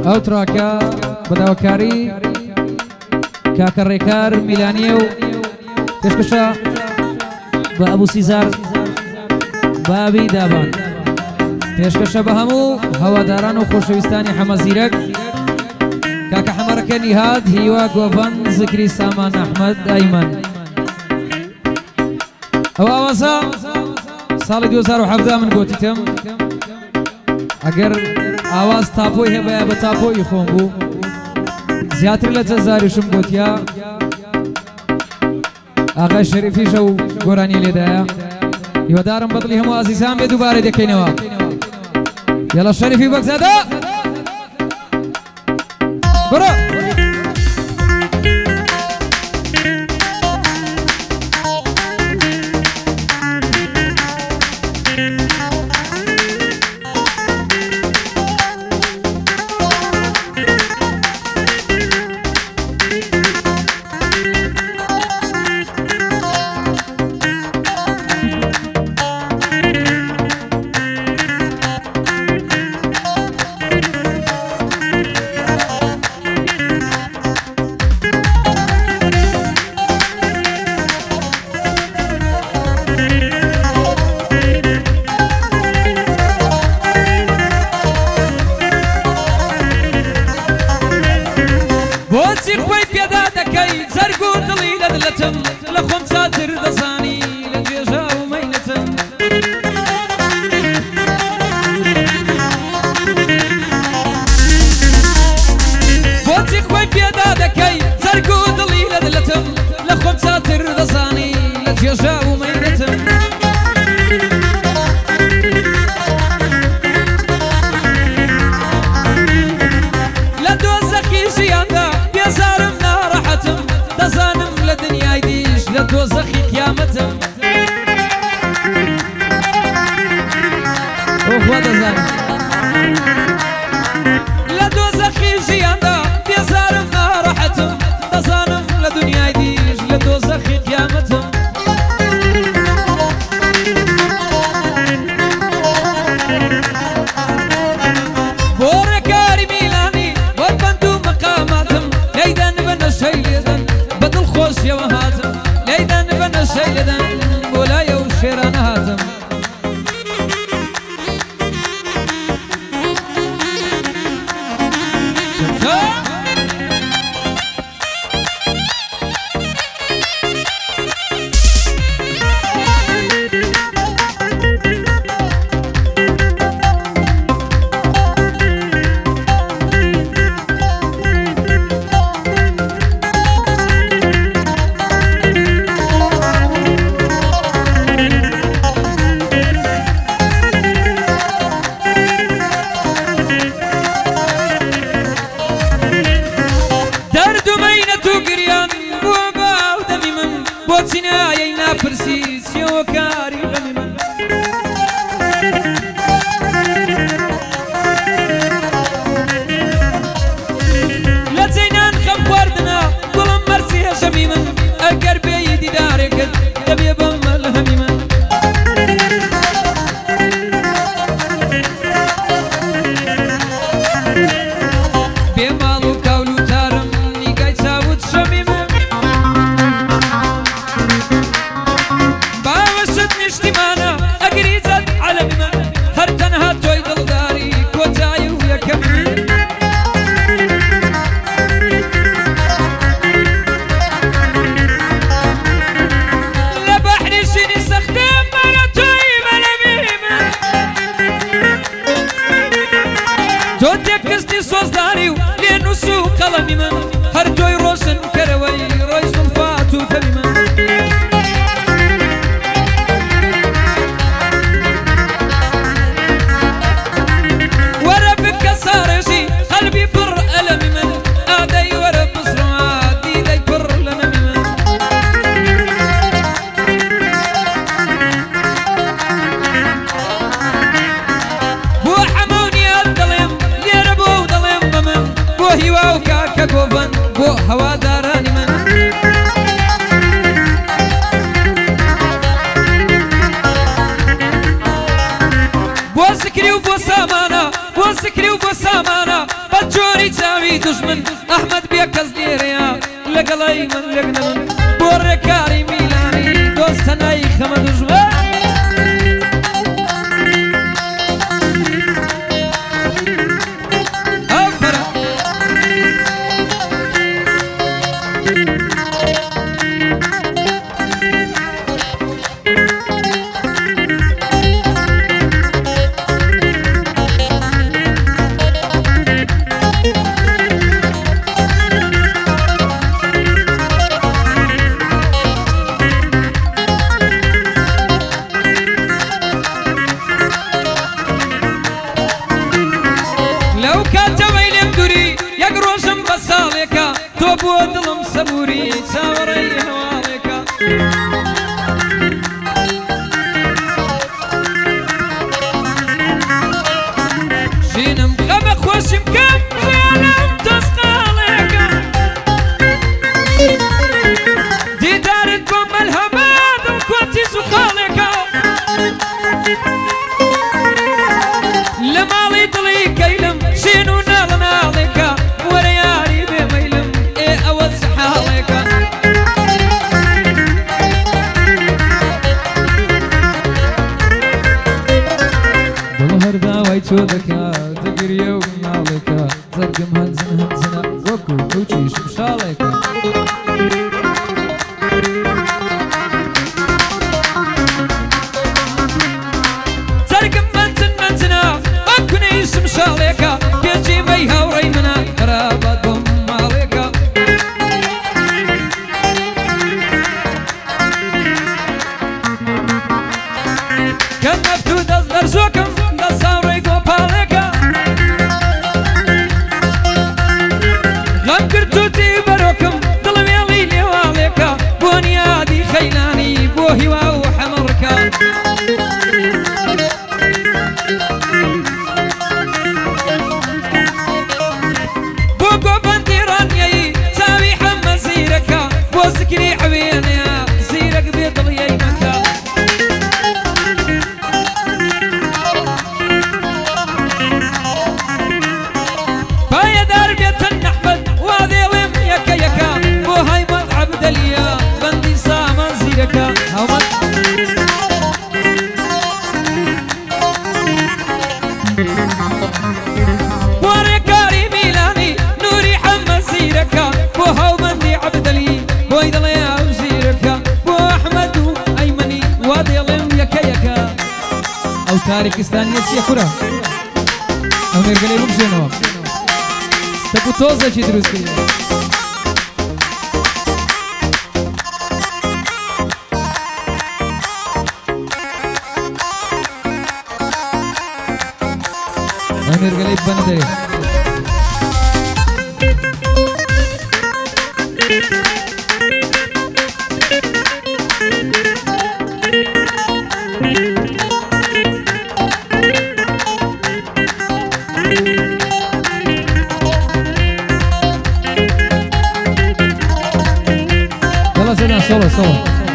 ئەو تڕاکە بەداواکاری کاکە ڕێکار میلانیە و پێشکەشە بە ئەبوو سیزار بابی دابان پێشکەشە بە هەموو هەواداران و خۆشەویستانی حەمەزیرەک کاکە حەمەڕەکە نیهاد هیوا گۆڤەن زکری سامان ئەحمەد ئەیمەن ئەو ئاوازە ساڵی 2017 من گۆتیتم ئەگەر ئاواز تاپۆی هەبەیە بە تاپۆی خۆم بوو زیاتر لە جەزاریشم گۆتیا ئاغای شەریفیشە و گۆرانی لێدایە هیوادارم بەدڵی هەموو ئازیزان بێ دووبارە دەکەینەوە یاڵا شەریفی بەگزادە بڕۆ بۆ سکری و بۆ سامانە بۆ دژمن ئەحمەد بێ کەس لێرەیە لەگەڵی من لێگنە من بۆ ڕێکاری میلانی دۆستەنای خەمە دژمن بۆ دڵم سەبووری چاوەڕێی هەواڵێکە ژینم غەمە خۆشم کەم ژیانم دەستقاڵێکە دیدارت بۆ مەلهەمە دڵکۆتی زوقاڵێکە لە ماڵی دڵی کەیلم ژین و ناڵە ناڵێکە وەرە یاری بێمەیلم هەرداوای تۆ دەکات دەگریە و ناڵێکە زەرگم هەنزن هەنزنە وەکو کەوچیشم شاڵێکە زەرگم هەنزن هەنزنە ئەکونیشم شاڵێکە پێچی بەی هاوڕێی منە خرابات بۆم ماڵێکە کەم نەفت و دەست دەرزۆکم ذكري عويني زيرك بيضل يمكا بايا دار بيت النحمد وادي لم يكا يكا بو هاي ملعب دليا بندي سامان زيركا وريكاري ميلاني نوري حمد زيركا بو هاو بندي عبدلي ويدل يا وزيرك وأحمد أيمني واديلم يكا يكا أو تاركستان يسيا كرة أو نرجلي بمشينو ستكو توزة شي دروس كريم أو نرجلي بندي Solo.